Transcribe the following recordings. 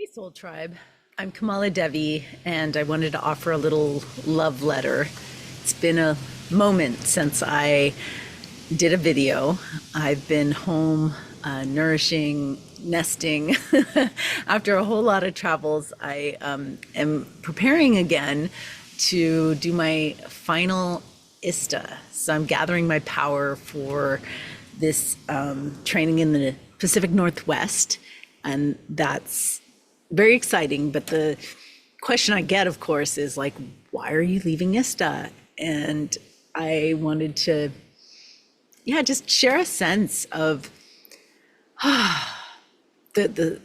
Hey, Soul Tribe. I'm KamalaDevi, and I wanted to offer a little love letter. It's been a moment since I did a video. I've been home, nourishing, nesting. After a whole lot of travels, I am preparing again to do my final ISTA. So I'm gathering my power for this training in the Pacific Northwest, and that's very exciting. But the question I get, of course, is like, why are you leaving ISTA? And I wanted to, just share a sense of the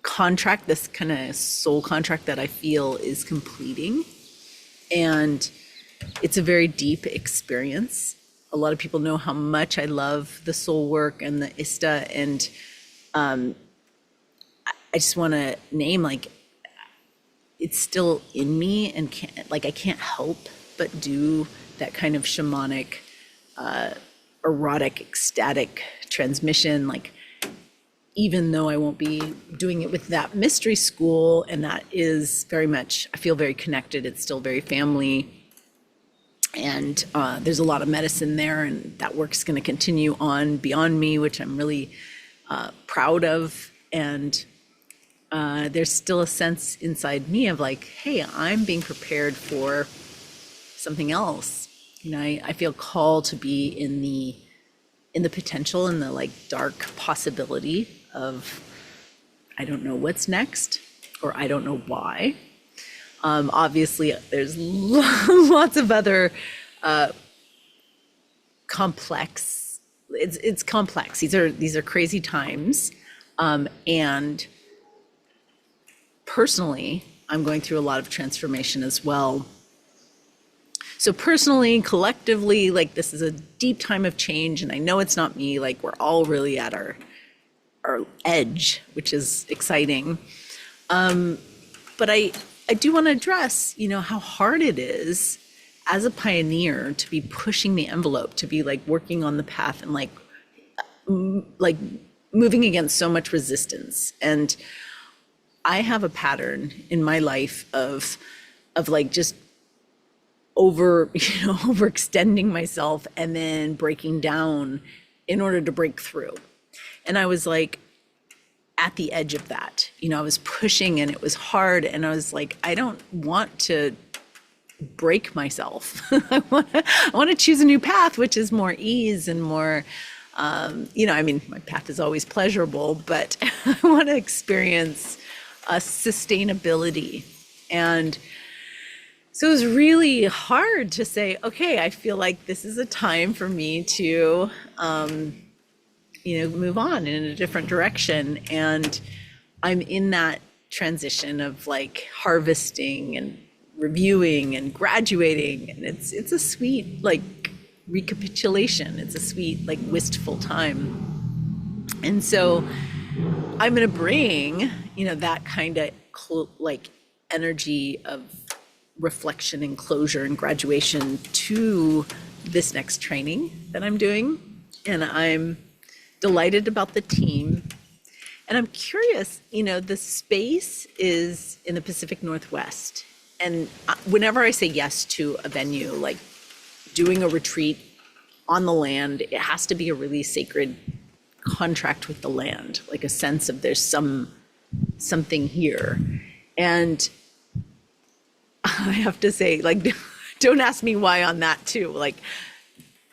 contract, this kind of soul contract that I feel is completing. And it's a very deep experience. A lot of people know how much I love the soul work and the ISTA, and I just want to name, like, it's still in me, and I can't help but do that kind of shamanic, erotic, ecstatic transmission. Like, even though I won't be doing it with that mystery school, and that is very much, I feel very connected. It's still very family, and there's a lot of medicine there, and that work's going to continue on beyond me, which I'm really proud of. And there's still a sense inside me of like, hey, I'm being prepared for something else. I feel called to be in the potential, and the like dark possibility of, I don't know what's next, or I don't know why. Obviously, there's lots of other complex. It's complex. These are crazy times, and personally, I'm going through a lot of transformation as well. So personally, collectively, like, this is a deep time of change, and I know it's not me. Like, we're all really at our edge, which is exciting. But I do want to address, how hard it is as a pioneer to be pushing the envelope, to be like working on the path, and like moving against so much resistance. And I have a pattern in my life of like just overextending myself and then breaking down in order to break through. And I was like at the edge of that. I was pushing, and it was hard, and I was like, I don't want to break myself. I want to choose a new path, which is more ease and more my path is always pleasurable, but I want to experience a sustainability. And so it was really hard to say, okay, I feel like this is a time for me to, move on in a different direction. And I'm in that transition of like harvesting and reviewing and graduating. And it's a sweet, like, recapitulation. It's a sweet, like, wistful time. And so I'm going to bring, that kind of like energy of reflection and closure and graduation to this next training that I'm doing. And I'm delighted about the team. And I'm curious, the space is in the Pacific Northwest. And whenever I say yes to a venue, like doing a retreat on the land, it has to be a really sacred contract with the land, like a sense of there's something here. And I have to say, like, don't ask me why on that too. Like,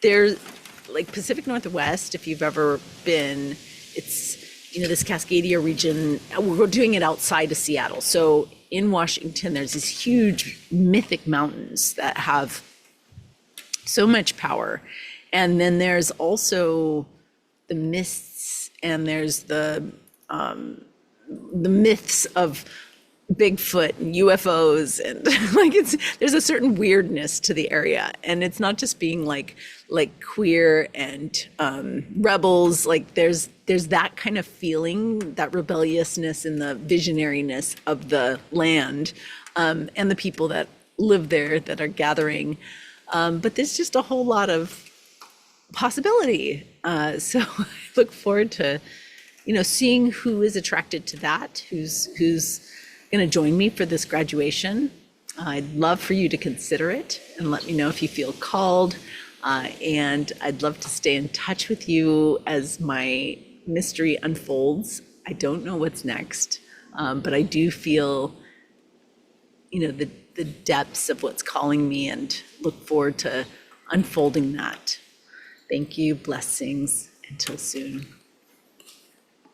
there's like Pacific Northwest, if you've ever been, it's, this Cascadia region, we're doing it outside of Seattle. So in Washington, there's these huge mythic mountains that have so much power. And then there's also the mists, and there's the myths of Bigfoot and UFOs, and like there's a certain weirdness to the area, and it's not just being like queer and rebels. Like there's that kind of feeling, that rebelliousness and the visionariness of the land, and the people that live there that are gathering. But there's just a whole lot of possibility. So I look forward to seeing who is attracted to that, who's going to join me for this graduation. I'd love for you to consider it and let me know if you feel called. And I'd love to stay in touch with you as my mystery unfolds. I don't know what's next, but I do feel, the depths of what's calling me, and look forward to unfolding that. Thank you. Blessings. Until soon.